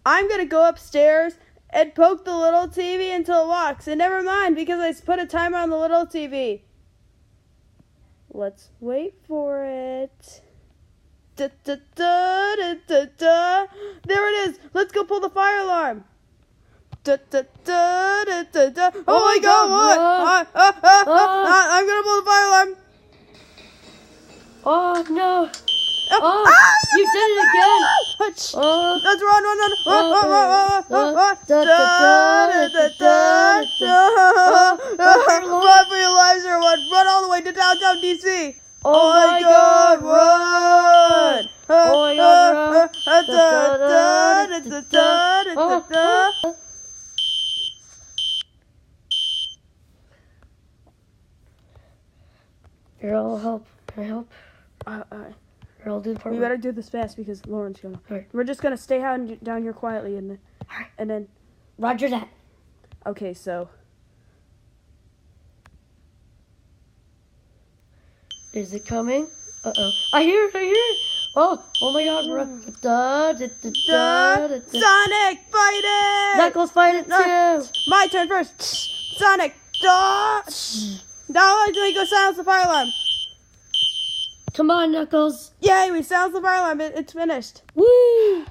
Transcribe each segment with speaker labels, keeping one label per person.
Speaker 1: I'm going to go upstairs and poke the little TV until it walks. And never mind, because I put a timer on the little TV. Let's wait for it. Da, da, da, da, da, da. There it is. Let's go pull the fire alarm. Da, da, da, da, da, da. Oh my God! What? I'm gonna pull the fire alarm.
Speaker 2: Oh no!
Speaker 1: Oh,
Speaker 2: You did it again!
Speaker 1: Let's run! Run for your lives, everyone! Run all the way to downtown DC.
Speaker 2: Oh my God!
Speaker 1: Run!
Speaker 2: Oh my God! Run! Here, I'll help. Can I help? Here, I'll do the part.
Speaker 1: We better do this fast because Lauren's gonna.
Speaker 2: Right.
Speaker 1: We're just gonna stay down here quietly and then.
Speaker 2: Roger that.
Speaker 1: Okay, so.
Speaker 2: Is it coming? Uh-oh. I hear it! Oh my God, run.
Speaker 1: Sonic, fight it!
Speaker 2: Knuckles, fight it too!
Speaker 1: My turn first. Sonic, now we go silence the fire alarm.
Speaker 2: Come on, Knuckles.
Speaker 1: Yay, we silenced the fire alarm. It's finished.
Speaker 2: Woo!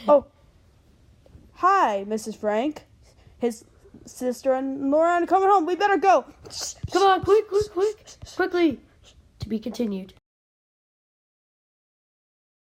Speaker 1: Oh. Hi, Mrs. Frank. His sister and Laura are coming home. We better go.
Speaker 2: Come on, quickly. To be continued.